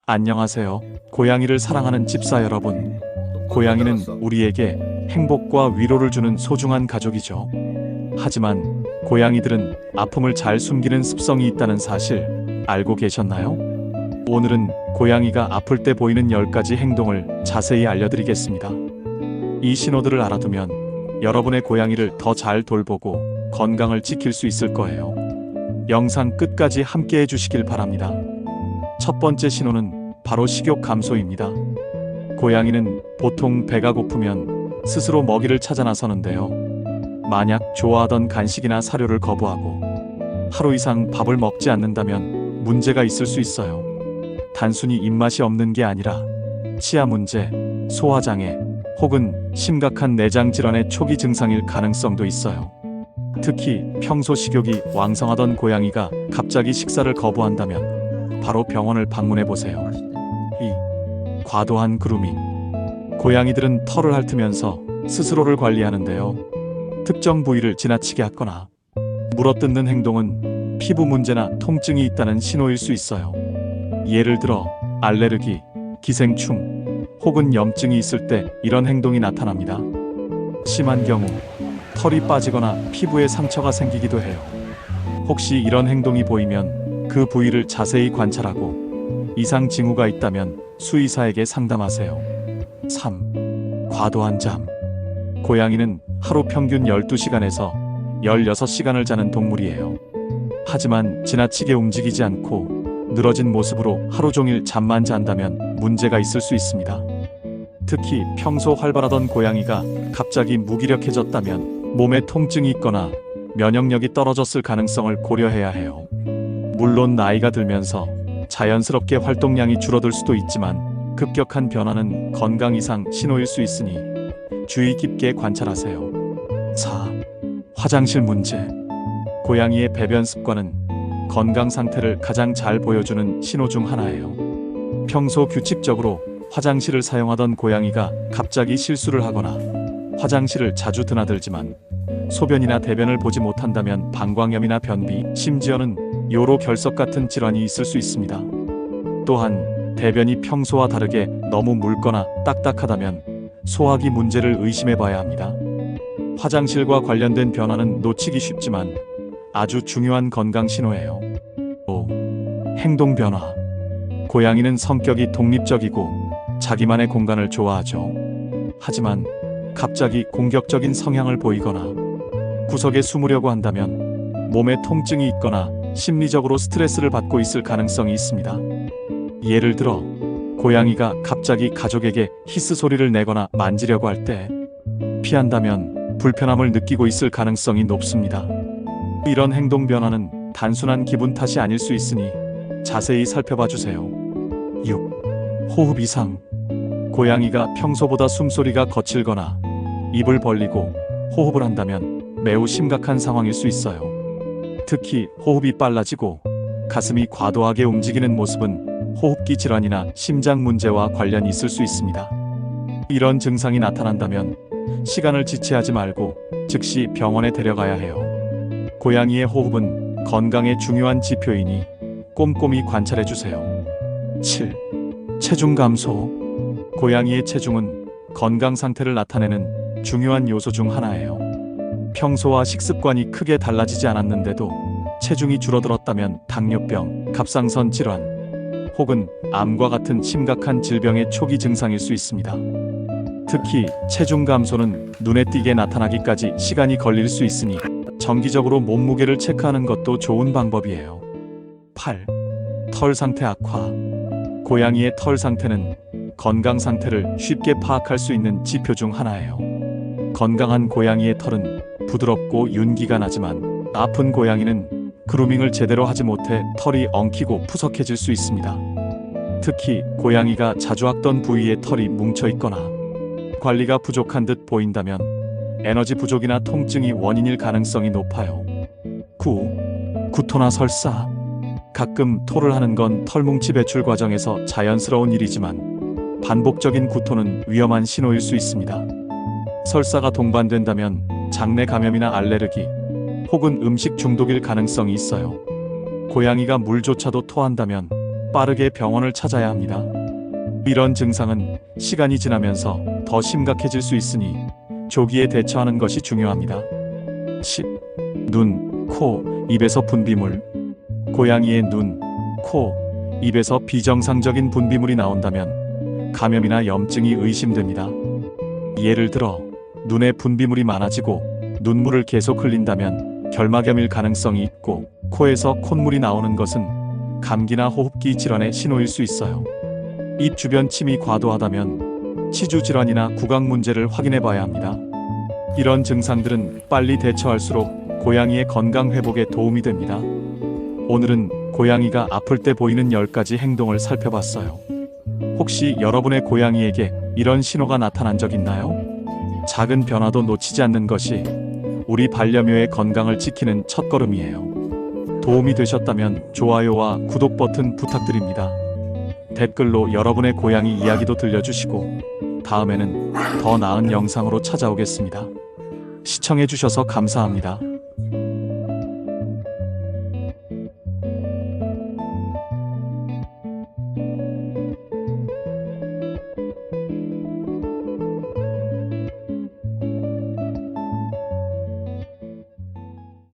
안녕하세요. 고양이를 사랑하는 집사 여러분. 고양이는 우리에게 행복과 위로를 주는 소중한 가족이죠. 하지만 고양이들은 아픔을 잘 숨기는 습성이 있다는 사실 알고 계셨나요? 오늘은 고양이가 아플 때 보이는 10가지 행동을 자세히 알려드리겠습니다. 이 신호들을 알아두면 여러분의 고양이를 더 잘 돌보고 건강을 지킬 수 있을 거예요. 영상 끝까지 함께 해주시길 바랍니다. 첫 번째 신호는 바로 식욕 감소입니다. 고양이는 보통 배가 고프면 스스로 먹이를 찾아 나서는데요. 만약 좋아하던 간식이나 사료를 거부하고 하루 이상 밥을 먹지 않는다면 문제가 있을 수 있어요. 단순히 입맛이 없는 게 아니라 치아 문제, 소화장애 혹은 심각한 내장 질환의 초기 증상일 가능성도 있어요. 특히 평소 식욕이 왕성하던 고양이가 갑자기 식사를 거부한다면 바로 병원을 방문해 보세요. 2. 과도한 그루밍. 고양이들은 털을 핥으면서 스스로를 관리하는데요. 특정 부위를 지나치게 하거나 물어뜯는 행동은 피부 문제나 통증이 있다는 신호일 수 있어요. 예를 들어 알레르기, 기생충 혹은 염증이 있을 때 이런 행동이 나타납니다. 심한 경우 털이 빠지거나 피부에 상처가 생기기도 해요. 혹시 이런 행동이 보이면 그 부위를 자세히 관찰하고 이상 징후가 있다면 수의사에게 상담하세요. 3. 과도한 잠. 고양이는 하루 평균 12시간에서 16시간을 자는 동물이에요. 하지만 지나치게 움직이지 않고 늘어진 모습으로 하루 종일 잠만 잔다면 문제가 있을 수 있습니다. 특히 평소 활발하던 고양이가 갑자기 무기력해졌다면 몸에 통증이 있거나 면역력이 떨어졌을 가능성을 고려해야 해요. 물론 나이가 들면서 자연스럽게 활동량이 줄어들 수도 있지만 급격한 변화는 건강 이상 신호일 수 있으니 주의 깊게 관찰하세요. 4. 화장실 문제. 고양이의 배변 습관은 건강 상태를 가장 잘 보여주는 신호 중 하나예요. 평소 규칙적으로 화장실을 사용하던 고양이가 갑자기 실수를 하거나 화장실을 자주 드나들지만 소변이나 대변을 보지 못한다면 방광염이나 변비, 심지어는 요로 결석 같은 질환이 있을 수 있습니다. 또한 대변이 평소와 다르게 너무 묽거나 딱딱하다면 소화기 문제를 의심해 봐야 합니다. 화장실과 관련된 변화는 놓치기 쉽지만 아주 중요한 건강 신호예요. 5. 행동 변화. 고양이는 성격이 독립적이고 자기만의 공간을 좋아하죠. 하지만 갑자기 공격적인 성향을 보이거나 구석에 숨으려고 한다면 몸에 통증이 있거나 심리적으로 스트레스를 받고 있을 가능성이 있습니다. 예를 들어 고양이가 갑자기 가족에게 히스 소리를 내거나 만지려고 할 때 피한다면 불편함을 느끼고 있을 가능성이 높습니다. 이런 행동 변화는 단순한 기분 탓이 아닐 수 있으니 자세히 살펴봐 주세요. 6. 호흡 이상. 고양이가 평소보다 숨소리가 거칠거나 입을 벌리고 호흡을 한다면 매우 심각한 상황일 수 있어요. 특히 호흡이 빨라지고 가슴이 과도하게 움직이는 모습은 호흡기 질환이나 심장 문제와 관련이 있을 수 있습니다. 이런 증상이 나타난다면 시간을 지체하지 말고 즉시 병원에 데려가야 해요. 고양이의 호흡은 건강에 중요한 지표이니 꼼꼼히 관찰해 주세요. 7. 체중 감소. 고양이의 체중은 건강 상태를 나타내는 중요한 요소 중 하나예요. 평소와 식습관이 크게 달라지지 않았는데도 체중이 줄어들었다면 당뇨병, 갑상선 질환 혹은 암과 같은 심각한 질병의 초기 증상일 수 있습니다. 특히 체중 감소는 눈에 띄게 나타나기까지 시간이 걸릴 수 있으니 정기적으로 몸무게를 체크하는 것도 좋은 방법이에요. 8. 털 상태 악화. 고양이의 털 상태는 건강 상태를 쉽게 파악할 수 있는 지표 중 하나예요. 건강한 고양이의 털은 부드럽고 윤기가 나지만 아픈 고양이는 그루밍을 제대로 하지 못해 털이 엉키고 푸석해질 수 있습니다. 특히 고양이가 자주 핥던 부위에 털이 뭉쳐 있거나 관리가 부족한 듯 보인다면 에너지 부족이나 통증이 원인일 가능성이 높아요. 9. 구토나 설사. 가끔 토를 하는 건 털뭉치 배출 과정에서 자연스러운 일이지만 반복적인 구토는 위험한 신호일 수 있습니다. 설사가 동반된다면 장내 감염이나 알레르기 혹은 음식 중독일 가능성이 있어요. 고양이가 물조차도 토한다면 빠르게 병원을 찾아야 합니다. 이런 증상은 시간이 지나면서 더 심각해질 수 있으니 조기에 대처하는 것이 중요합니다. 10. 눈, 코, 입에서 분비물. 고양이의 눈, 코, 입에서 비정상적인 분비물이 나온다면 감염이나 염증이 의심됩니다. 예를 들어 눈에 분비물이 많아지고 눈물을 계속 흘린다면 결막염일 가능성이 있고, 코에서 콧물이 나오는 것은 감기나 호흡기 질환의 신호일 수 있어요. 입 주변 침이 과도하다면 치주 질환이나 구강 문제를 확인해 봐야 합니다. 이런 증상들은 빨리 대처할수록 고양이의 건강 회복에 도움이 됩니다. 오늘은 고양이가 아플 때 보이는 10가지 행동을 살펴봤어요. 혹시 여러분의 고양이에게 이런 신호가 나타난 적 있나요? 작은 변화도 놓치지 않는 것이 우리 반려묘의 건강을 지키는 첫걸음이에요. 도움이 되셨다면 좋아요와 구독 버튼 부탁드립니다. 댓글로 여러분의 고양이 이야기도 들려주시고 다음에는 더 나은 영상으로 찾아오겠습니다. 시청해주셔서 감사합니다.